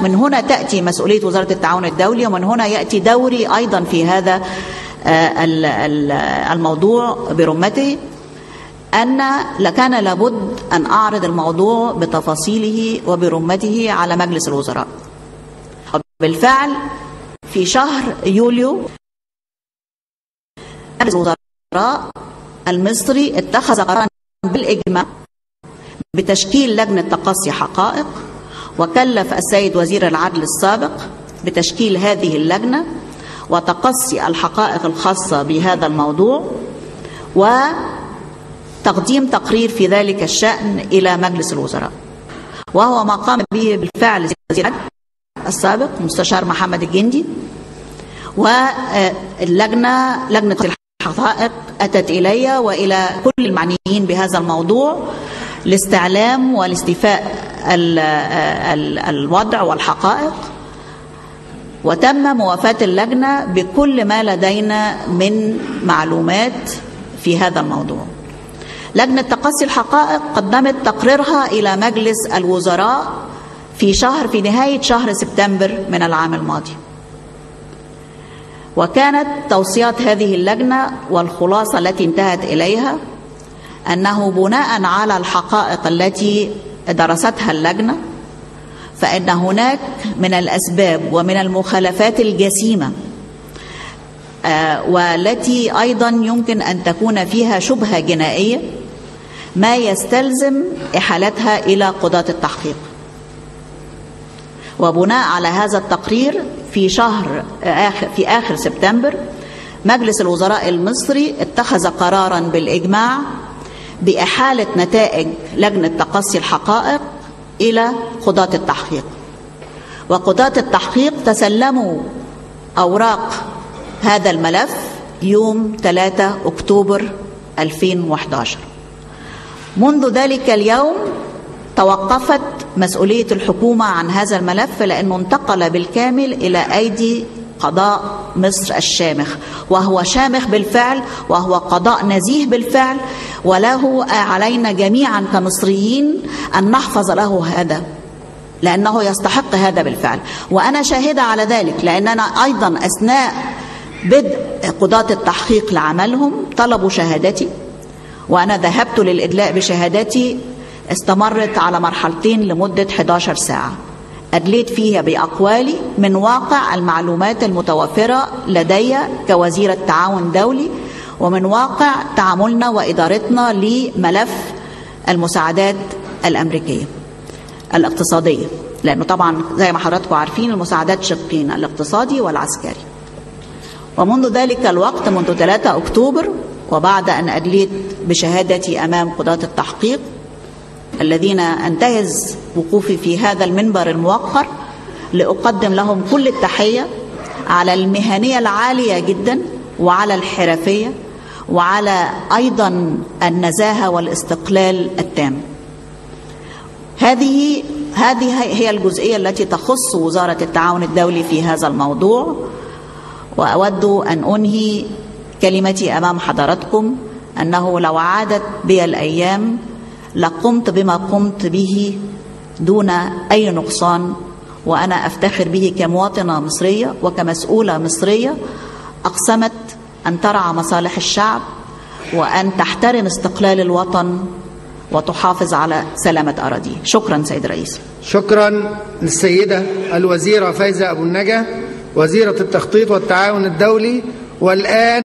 من هنا تأتي مسؤولية وزارة التعاون الدولي، ومن هنا يأتي دوري أيضا في هذا الموضوع برمته، أن لكان لابد أن أعرض الموضوع بتفاصيله وبرمته على مجلس الوزراء. بالفعل في شهر يوليو مجلس الوزراء المصري اتخذ قرارا بالإجماع بتشكيل لجنة تقصي حقائق، وكلف السيد وزير العدل السابق بتشكيل هذه اللجنة وتقصي الحقائق الخاصة بهذا الموضوع، وتقديم تقرير في ذلك الشأن إلى مجلس الوزراء، وهو ما قام به بالفعل وزير العدل السابق مستشار محمد الجندي. واللجنة لجنة الحقائق أتت إلي وإلى كل المعنيين بهذا الموضوع لاستعلام والاستيفاء الوضع والحقائق، وتم موافاة اللجنة بكل ما لدينا من معلومات في هذا الموضوع. لجنة تقصي الحقائق قدمت تقريرها إلى مجلس الوزراء في نهاية شهر سبتمبر من العام الماضي، وكانت توصيات هذه اللجنة والخلاصة التي انتهت إليها أنه بناء على الحقائق التي درستها اللجنة، فإن هناك من الأسباب ومن المخالفات الجسيمة والتي أيضا يمكن أن تكون فيها شبهة جنائية ما يستلزم إحالتها إلى قضاة التحقيق. وبناء على هذا التقرير في آخر سبتمبر مجلس الوزراء المصري اتخذ قرارا بالإجماع بإحالة نتائج لجنة تقصي الحقائق إلى قضاة التحقيق، وقضاة التحقيق تسلموا أوراق هذا الملف يوم 3 أكتوبر 2011. منذ ذلك اليوم توقفت مسؤولية الحكومة عن هذا الملف، لأنه انتقل بالكامل إلى أيدي قضاء مصر الشامخ، وهو شامخ بالفعل، وهو قضاء نزيه بالفعل، وله علينا جميعا كمصريين أن نحفظ له هذا، لأنه يستحق هذا بالفعل. وأنا شاهدة على ذلك، لأننا أيضا أثناء بدء قضاة التحقيق لعملهم طلبوا شهادتي، وأنا ذهبت للإدلاء بشهادتي، استمرت على مرحلتين لمدة 11 ساعة أدليت فيها بأقوالي من واقع المعلومات المتوفرة لدي كوزيرة تعاون دولي، ومن واقع تعاملنا وإدارتنا لملف المساعدات الأمريكية الاقتصادية، لأنه طبعا زي ما حضراتكم عارفين المساعدات شقين، الاقتصادي والعسكري. ومنذ ذلك الوقت، منذ 3 أكتوبر، وبعد أن أدليت بشهادتي أمام قضاة التحقيق الذين أنتهز وقوفي في هذا المنبر الموقر لأقدم لهم كل التحية على المهنية العالية جدا، وعلى الحرفية، وعلى أيضا النزاهة والاستقلال التام. هذه هي الجزئية التي تخص وزارة التعاون الدولي في هذا الموضوع. وأود أن أنهي كلمتي أمام حضراتكم أنه لو عادت بي الأيام لقمت بما قمت به دون أي نقصان، وأنا أفتخر به كمواطنة مصرية وكمسؤولة مصرية أقسمت أن ترعى مصالح الشعب، وأن تحترم استقلال الوطن، وتحافظ على سلامة أراضيه. شكرا سيد الرئيس. شكرا للسيدة الوزيرة فايزة أبو النجا وزيرة التخطيط والتعاون الدولي. والآن